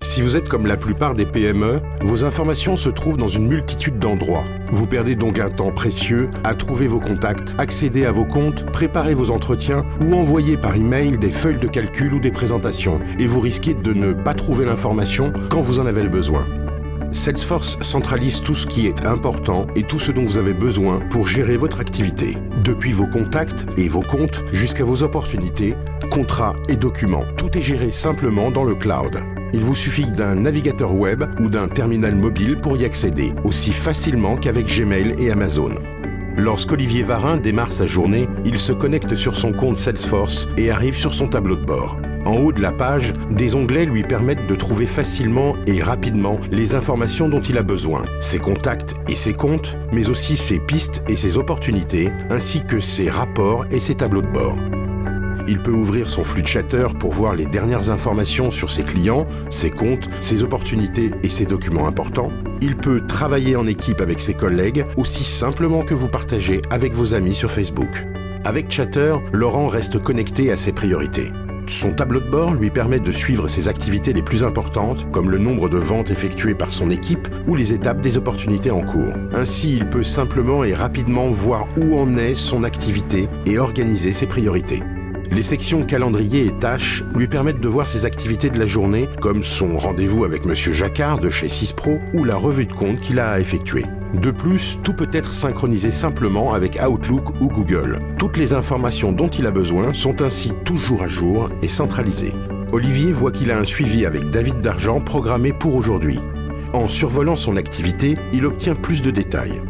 Si vous êtes comme la plupart des PME, vos informations se trouvent dans une multitude d'endroits. Vous perdez donc un temps précieux à trouver vos contacts, accéder à vos comptes, préparer vos entretiens ou envoyer par email des feuilles de calcul ou des présentations. Et vous risquez de ne pas trouver l'information quand vous en avez le besoin. Salesforce centralise tout ce qui est important et tout ce dont vous avez besoin pour gérer votre activité. Depuis vos contacts et vos comptes jusqu'à vos opportunités, contrats et documents. Tout est géré simplement dans le cloud. Il vous suffit d'un navigateur web ou d'un terminal mobile pour y accéder, aussi facilement qu'avec Gmail et Amazon. Lorsqu'Olivier Varin démarre sa journée, il se connecte sur son compte Salesforce et arrive sur son tableau de bord. En haut de la page, des onglets lui permettent de trouver facilement et rapidement les informations dont il a besoin, ses contacts et ses comptes, mais aussi ses pistes et ses opportunités, ainsi que ses rapports et ses tableaux de bord. Il peut ouvrir son flux de Chatter pour voir les dernières informations sur ses clients, ses comptes, ses opportunités et ses documents importants. Il peut travailler en équipe avec ses collègues, aussi simplement que vous partagez avec vos amis sur Facebook. Avec Chatter, Laurent reste connecté à ses priorités. Son tableau de bord lui permet de suivre ses activités les plus importantes, comme le nombre de ventes effectuées par son équipe ou les étapes des opportunités en cours. Ainsi, il peut simplement et rapidement voir où en est son activité et organiser ses priorités. Les sections calendrier et tâches lui permettent de voir ses activités de la journée, comme son rendez-vous avec Monsieur Jacquard de chez Cispro ou la revue de compte qu'il a à effectuer. De plus, tout peut être synchronisé simplement avec Outlook ou Google. Toutes les informations dont il a besoin sont ainsi toujours à jour et centralisées. Olivier voit qu'il a un suivi avec David Dargent programmé pour aujourd'hui. En survolant son activité, il obtient plus de détails.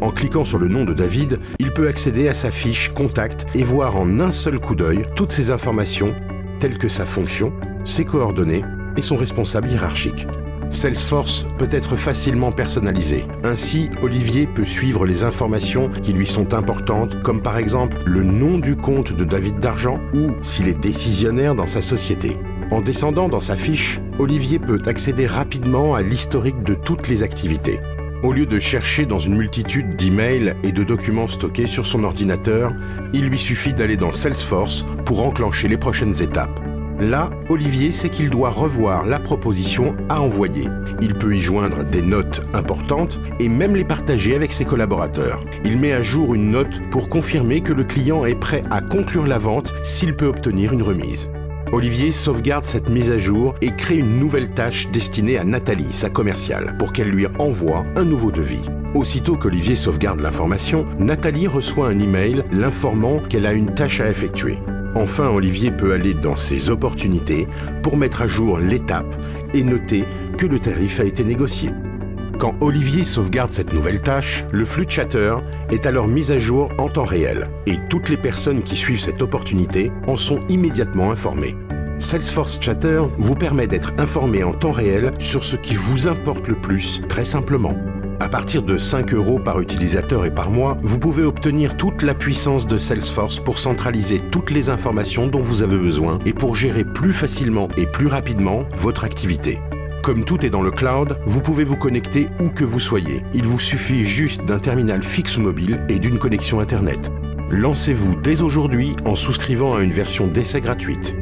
En cliquant sur le nom de David, il peut accéder à sa fiche Contact et voir en un seul coup d'œil toutes ses informations, telles que sa fonction, ses coordonnées et son responsable hiérarchique. Salesforce peut être facilement personnalisé. Ainsi, Olivier peut suivre les informations qui lui sont importantes, comme par exemple le nom du compte de David Dargent ou s'il est décisionnaire dans sa société. En descendant dans sa fiche, Olivier peut accéder rapidement à l'historique de toutes les activités. Au lieu de chercher dans une multitude d'emails et de documents stockés sur son ordinateur, il lui suffit d'aller dans Salesforce pour enclencher les prochaines étapes. Là, Olivier sait qu'il doit revoir la proposition à envoyer. Il peut y joindre des notes importantes et même les partager avec ses collaborateurs. Il met à jour une note pour confirmer que le client est prêt à conclure la vente s'il peut obtenir une remise. Olivier sauvegarde cette mise à jour et crée une nouvelle tâche destinée à Nathalie, sa commerciale, pour qu'elle lui envoie un nouveau devis. Aussitôt qu'Olivier sauvegarde l'information, Nathalie reçoit un email l'informant qu'elle a une tâche à effectuer. Enfin, Olivier peut aller dans ses opportunités pour mettre à jour l'étape et noter que le tarif a été négocié. Quand Olivier sauvegarde cette nouvelle tâche, le flux de Chatter est alors mis à jour en temps réel et toutes les personnes qui suivent cette opportunité en sont immédiatement informées. Salesforce Chatter vous permet d'être informé en temps réel sur ce qui vous importe le plus, très simplement. À partir de 5 € par utilisateur et par mois, vous pouvez obtenir toute la puissance de Salesforce pour centraliser toutes les informations dont vous avez besoin et pour gérer plus facilement et plus rapidement votre activité. Comme tout est dans le cloud, vous pouvez vous connecter où que vous soyez. Il vous suffit juste d'un terminal fixe ou mobile et d'une connexion Internet. Lancez-vous dès aujourd'hui en souscrivant à une version d'essai gratuite.